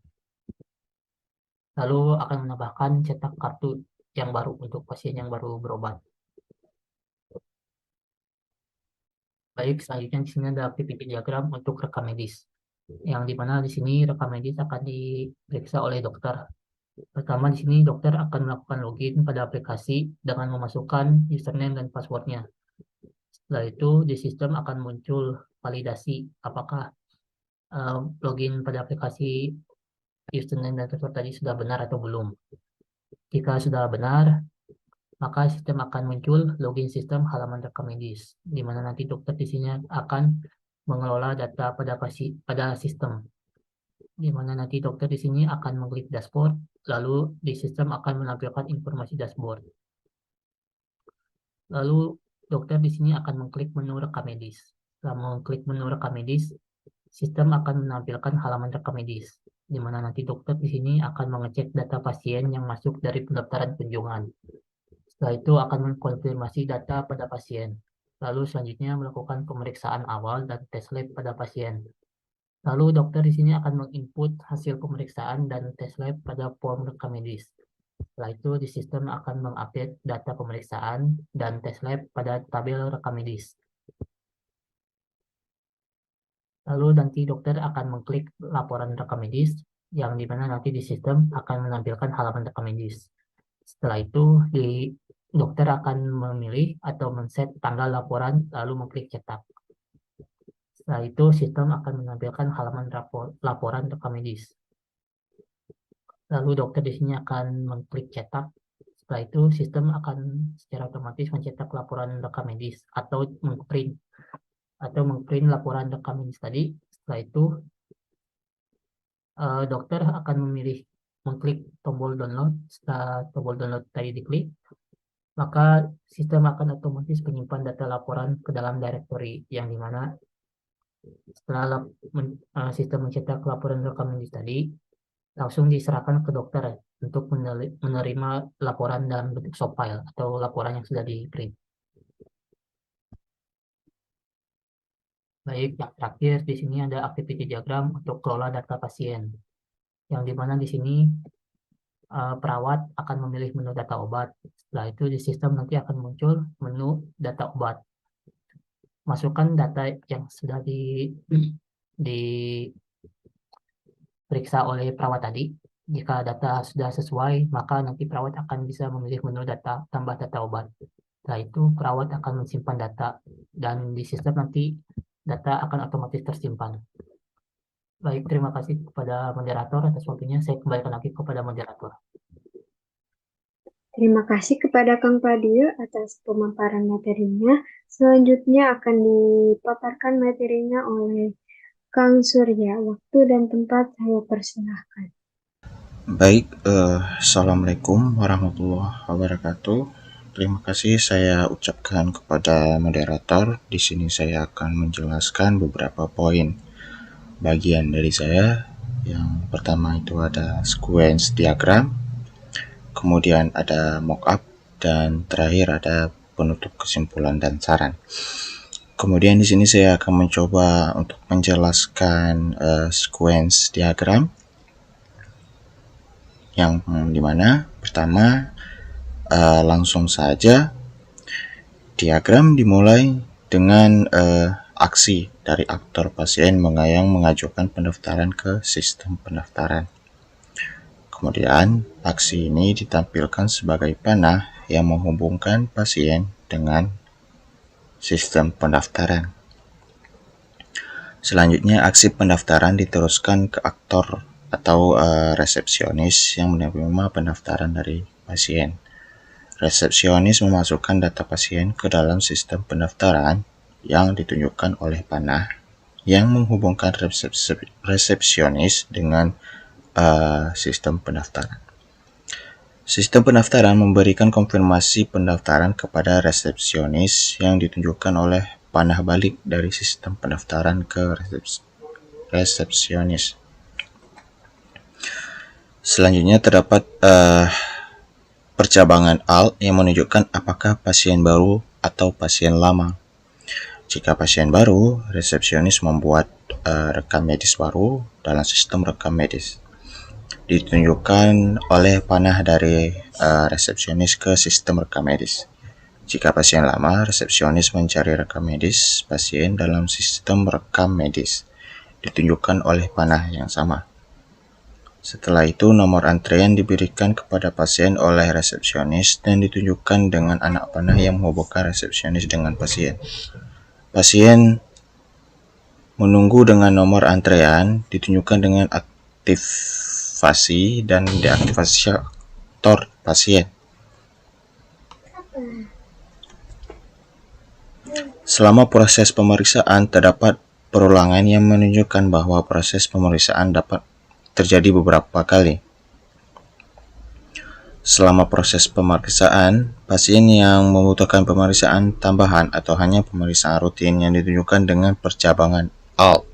Lalu akan menambahkan cetak kartu yang baru untuk pasien yang baru berobat. Baik, selanjutnya di sini ada activity diagram untuk rekam medis. Yang dimana di sini rekam medis akan diperiksa oleh dokter. Pertama di sini dokter akan melakukan login pada aplikasi dengan memasukkan username dan passwordnya. Setelah itu di sistem akan muncul validasi apakah login pada aplikasi username dan password tadi sudah benar atau belum. Jika sudah benar, maka sistem akan muncul login sistem halaman rekam medis, di mana nanti dokter di sini akan mengelola data pada sistem, di mana nanti dokter di sini akan mengklik dashboard, lalu di sistem akan menampilkan informasi dashboard. Lalu dokter di sini akan mengklik menu rekam medis. Setelah mengklik menu rekam medis, sistem akan menampilkan halaman rekam medis, di mana nanti dokter di sini akan mengecek data pasien yang masuk dari pendaftaran kunjungan. Setelah itu akan mengkonfirmasi data pada pasien. Lalu selanjutnya melakukan pemeriksaan awal dan tes lab pada pasien. Lalu dokter di sini akan menginput hasil pemeriksaan dan tes lab pada form rekam medis. Setelah itu di sistem akan mengupdate data pemeriksaan dan tes lab pada tabel rekam medis. Lalu nanti dokter akan mengklik laporan rekam medis, yang dimana nanti di sistem akan menampilkan halaman rekam medis. Setelah itu dokter akan memilih atau men-set tanggal laporan, lalu mengklik cetak. Setelah itu sistem akan menampilkan halaman laporan rekam medis. Lalu dokter di sini akan mengklik cetak. Setelah itu sistem akan secara otomatis mencetak laporan rekam medis atau mengprint laporan rekam medis tadi. Setelah itu dokter akan memilih mengklik tombol download. Setelah tombol download tadi diklik, maka sistem akan otomatis menyimpan data laporan ke dalam directory, yang dimana setelah sistem mencetak laporan rekam medis tadi, langsung diserahkan ke dokter untuk menerima laporan dalam bentuk soft file atau laporan yang sudah di print. Baik, yang terakhir di sini ada activity diagram untuk kelola data pasien, yang dimana di sini perawat akan memilih menu data obat. Setelah itu di sistem nanti akan muncul menu data obat. Masukkan data yang sudah diperiksa oleh perawat tadi. Jika data sudah sesuai, maka nanti perawat akan bisa memilih menu data tambah data obat. Setelah itu perawat akan mensimpan data, dan di sistem nanti data akan otomatis tersimpan. Baik, terima kasih kepada moderator atas waktunya. Saya kembalikan lagi kepada moderator. Terima kasih kepada Kang Fadil atas pemaparan materinya. Selanjutnya akan dipaparkan materinya oleh Kang Surya. Waktu dan tempat saya persilahkan. Baik, Assalamualaikum warahmatullahi wabarakatuh. Terima kasih saya ucapkan kepada moderator. Di sini saya akan menjelaskan beberapa poin bagian dari saya. Yang pertama itu ada sequence diagram, kemudian ada mockup, dan terakhir ada penutup kesimpulan dan saran. Kemudian di sini saya akan mencoba untuk menjelaskan sequence diagram, yang dimana pertama langsung saja diagram dimulai dengan aksi dari aktor pasien yang mengajukan pendaftaran ke sistem pendaftaran. Kemudian, aksi ini ditampilkan sebagai panah yang menghubungkan pasien dengan sistem pendaftaran. Selanjutnya, aksi pendaftaran diteruskan ke aktor atau resepsionis yang menerima pendaftaran dari pasien. Resepsionis memasukkan data pasien ke dalam sistem pendaftaran yang ditunjukkan oleh panah yang menghubungkan resepsionis dengan sistem pendaftaran. Sistem pendaftaran memberikan konfirmasi pendaftaran kepada resepsionis yang ditunjukkan oleh panah balik dari sistem pendaftaran ke resepsionis. Selanjutnya terdapat percabangan alt yang menunjukkan apakah pasien baru atau pasien lama. Jika pasien baru, resepsionis membuat rekam medis baru dalam sistem rekam medis. Ditunjukkan oleh panah dari resepsionis ke sistem rekam medis. Jika pasien lama, resepsionis mencari rekam medis pasien dalam sistem rekam medis. Ditunjukkan oleh panah yang sama. Setelah itu, nomor antrean diberikan kepada pasien oleh resepsionis dan ditunjukkan dengan anak panah yang menghubungkan resepsionis dengan pasien. Pasien menunggu dengan nomor antrean ditunjukkan dengan aktivasi dan deaktivasi aktor pasien. Selama proses pemeriksaan, terdapat perulangan yang menunjukkan bahwa proses pemeriksaan dapat terjadi beberapa kali. Selama proses pemeriksaan, pasien yang membutuhkan pemeriksaan tambahan atau hanya pemeriksaan rutin yang ditunjukkan dengan percabangan alt.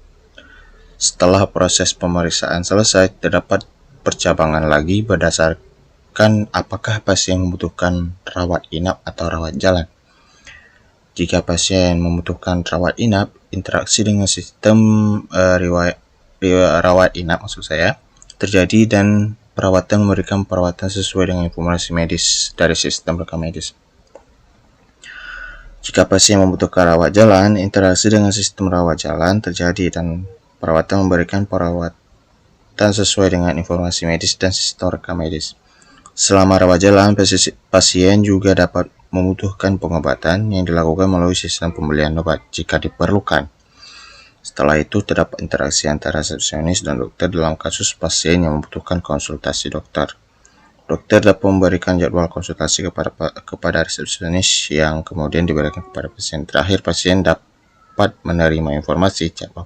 Setelah proses pemeriksaan selesai, terdapat percabangan lagi berdasarkan apakah pasien membutuhkan rawat inap atau rawat jalan. Jika pasien membutuhkan rawat inap, interaksi dengan sistem rawat inap terjadi dan perawatan memberikan perawatan sesuai dengan informasi medis dari sistem rekam medis. Jika pasien membutuhkan rawat jalan, interaksi dengan sistem rawat jalan terjadi dan perawatan memberikan perawatan sesuai dengan informasi medis dan sistem rekam medis. Selama rawat jalan, pasien juga dapat membutuhkan pengobatan yang dilakukan melalui sistem pembelian obat jika diperlukan. Setelah itu, terdapat interaksi antara resepsionis dan dokter dalam kasus pasien yang membutuhkan konsultasi dokter. Dokter dapat memberikan jadwal konsultasi kepada resepsionis yang kemudian diberikan kepada pasien. Terakhir, pasien dapat menerima informasi jadwal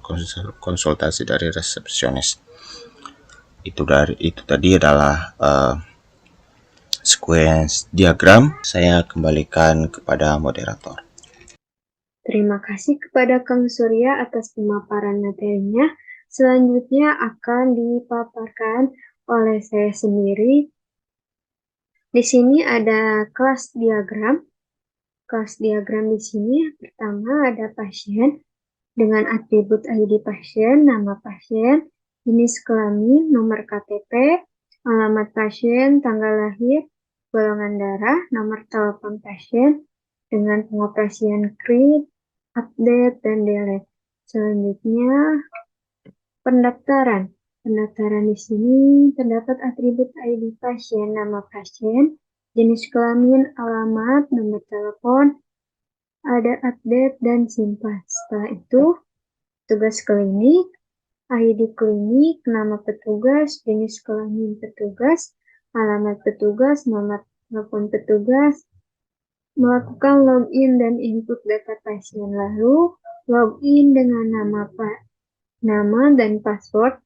konsultasi dari resepsionis. Itu tadi adalah sequence diagram. Saya kembalikan kepada moderator. Terima kasih kepada Kang Surya atas pemaparan materinya. Selanjutnya akan dipaparkan oleh saya sendiri. Di sini ada kelas diagram. Kelas diagram di sini pertama ada pasien dengan atribut ID pasien, nama pasien, jenis kelamin, nomor KTP, alamat pasien, tanggal lahir, golongan darah, nomor telepon pasien, dengan pengoperasian create, update, dan delete. Selanjutnya, pendaftaran. Pendaftaran di sini terdapat atribut ID pasien, nama pasien, jenis kelamin, alamat, nomor telepon, ada update, dan simpan. Setelah itu, tugas klinik, ID klinik, nama petugas, jenis kelamin petugas, alamat petugas, nomor telepon petugas, melakukan login dan input data pasien, lalu login dengan nama dan password,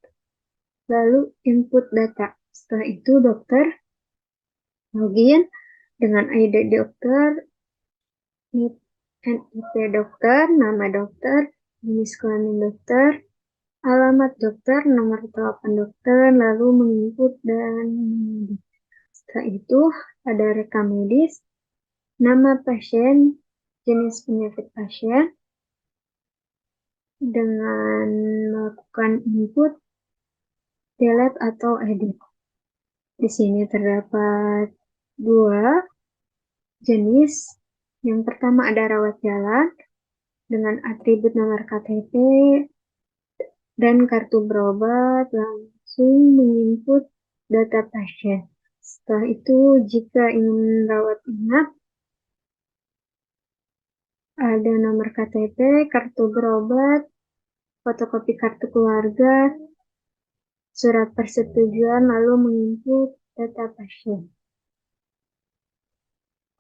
lalu input data. Setelah itu dokter login dengan ID dokter, NIP dokter, nama dokter, jenis kelamin dokter, alamat dokter, nomor telepon dokter, lalu menginput dan mengedit. Setelah itu ada rekam medis, nama pasien, jenis penyakit pasien, dengan melakukan input, delete atau edit. Di sini terdapat dua jenis. Yang pertama ada rawat jalan. dengan atribut nomor KTP dan kartu berobat, langsung menginput data pasien. Setelah itu, jika ingin rawat inap, ada nomor KTP, kartu berobat, fotokopi kartu keluarga, surat persetujuan, lalu menginput data pasien.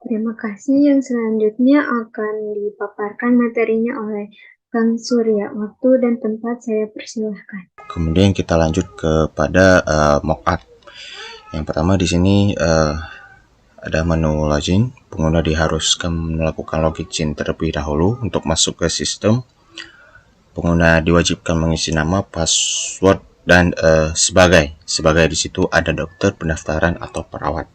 Terima kasih. Yang selanjutnya akan dipaparkan materinya oleh Kang Surya. Waktu dan tempat saya persilahkan. Kemudian kita lanjut kepada mockup. Yang pertama di sini ada menu login. Pengguna diharuskan melakukan login terlebih dahulu untuk masuk ke sistem. Pengguna diwajibkan mengisi nama, password, dan sebagai di situ ada dokter, pendaftaran, atau perawat.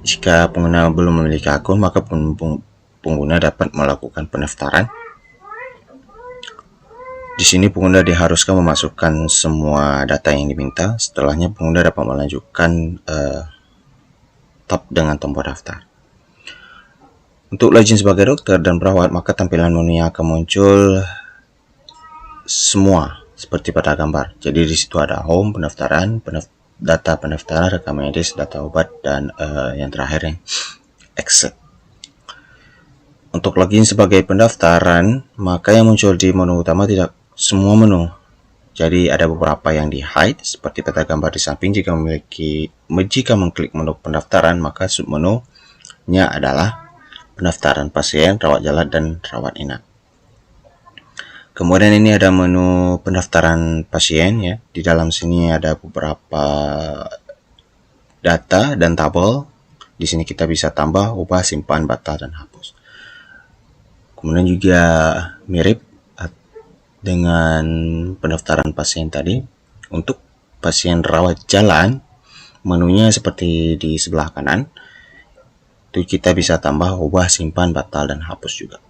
Jika pengguna belum memiliki akun, maka pengguna dapat melakukan pendaftaran. Di sini pengguna diharuskan memasukkan semua data yang diminta. Setelahnya pengguna dapat melanjutkan tab dengan tombol daftar. Untuk login sebagai dokter dan perawat, maka tampilan menu yang akan muncul semua seperti pada gambar. Jadi di situ ada home, pendaftaran, data pendaftaran, rekam medis, data obat, dan yang terakhir yang exit. Untuk login sebagai pendaftaran, maka yang muncul di menu utama tidak semua menu. Jadi ada beberapa yang di hide seperti pada gambar di samping. Jika mengklik menu pendaftaran, maka submenunya adalah pendaftaran pasien, rawat jalan, dan rawat inap. Kemudian ini ada menu pendaftaran pasien ya. Di dalam sini ada beberapa data dan tabel. Di sini kita bisa tambah, ubah, simpan, batal, dan hapus. Kemudian juga mirip dengan pendaftaran pasien tadi. Untuk pasien rawat jalan, menunya seperti di sebelah kanan. Itu kita bisa tambah, ubah, simpan, batal, dan hapus juga.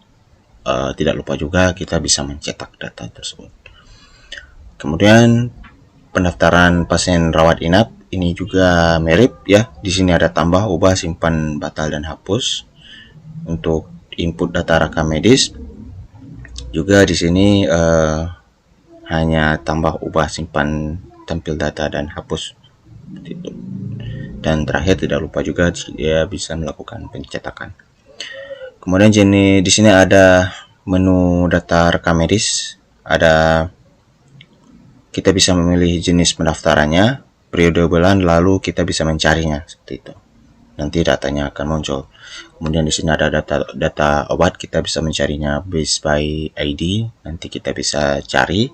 Tidak lupa juga kita bisa mencetak data tersebut. Kemudian pendaftaran pasien rawat inap ini juga mirip ya. Di sini ada tambah, ubah, simpan, batal, dan hapus. Untuk input data rekam medis juga di sini hanya tambah, ubah, simpan, tampil data, dan hapus. Itu. Dan terakhir tidak lupa juga dia bisa melakukan pencetakan. Kemudian di sini ada menu data rekam medis. Kita bisa memilih jenis pendaftarannya, periode bulan, lalu kita bisa mencarinya seperti itu. Nanti datanya akan muncul. Kemudian di sini ada data obat, kita bisa mencarinya based by ID. Nanti kita bisa cari.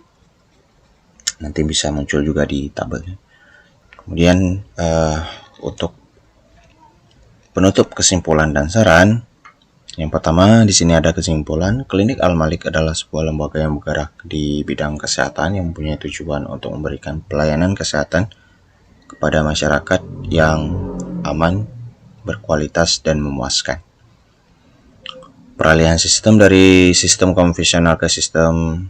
Nanti bisa muncul juga di tabelnya. Kemudian untuk penutup, kesimpulan, dan saran. Yang pertama, di sini ada kesimpulan, Klinik Al-Malik adalah sebuah lembaga yang bergerak di bidang kesehatan yang mempunyai tujuan untuk memberikan pelayanan kesehatan kepada masyarakat yang aman, berkualitas, dan memuaskan. Peralihan sistem dari sistem konvensional ke sistem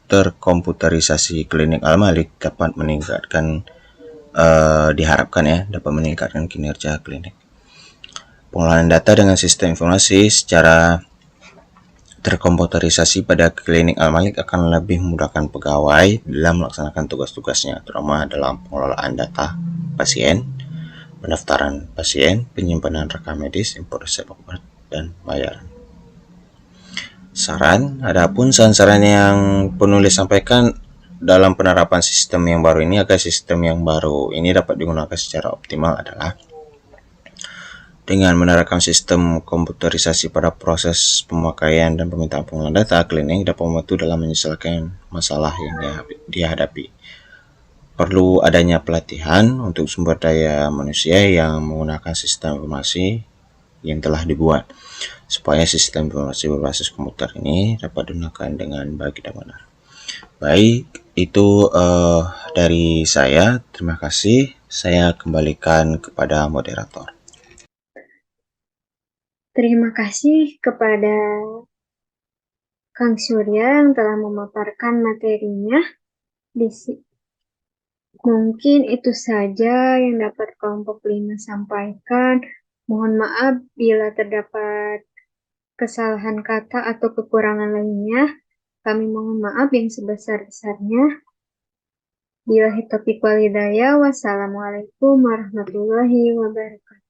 terkomputerisasi Klinik Al-Malik dapat meningkatkan dapat meningkatkan kinerja klinik. Pengolahan data dengan sistem informasi secara terkomputerisasi pada Klinik Al-Malik akan lebih memudahkan pegawai dalam melaksanakan tugas-tugasnya, terutama dalam pengelolaan data pasien, pendaftaran pasien, penyimpanan rekam medis, import resep obat, dan bayaran. Saran, adapun saran-saran yang penulis sampaikan dalam penerapan sistem yang baru ini agar sistem yang baru ini dapat digunakan secara optimal adalah dengan menerapkan sistem komputerisasi pada proses pemakaian dan permintaan pengolahan data, klinik dapat membantu dalam menyelesaikan masalah yang dihadapi. Perlu adanya pelatihan untuk sumber daya manusia yang menggunakan sistem informasi yang telah dibuat, supaya sistem informasi berbasis komputer ini dapat digunakan dengan baik dan benar. Baik, itu dari saya. Terima kasih. Saya kembalikan kepada moderator. Terima kasih kepada Kang Surya yang telah memaparkan materinya. Mungkin itu saja yang dapat kelompok 5 sampaikan. Mohon maaf bila terdapat kesalahan kata atau kekurangan lainnya. Kami mohon maaf yang sebesar-besarnya. Billahi taufiq wal hidayah. Wassalamualaikum warahmatullahi wabarakatuh.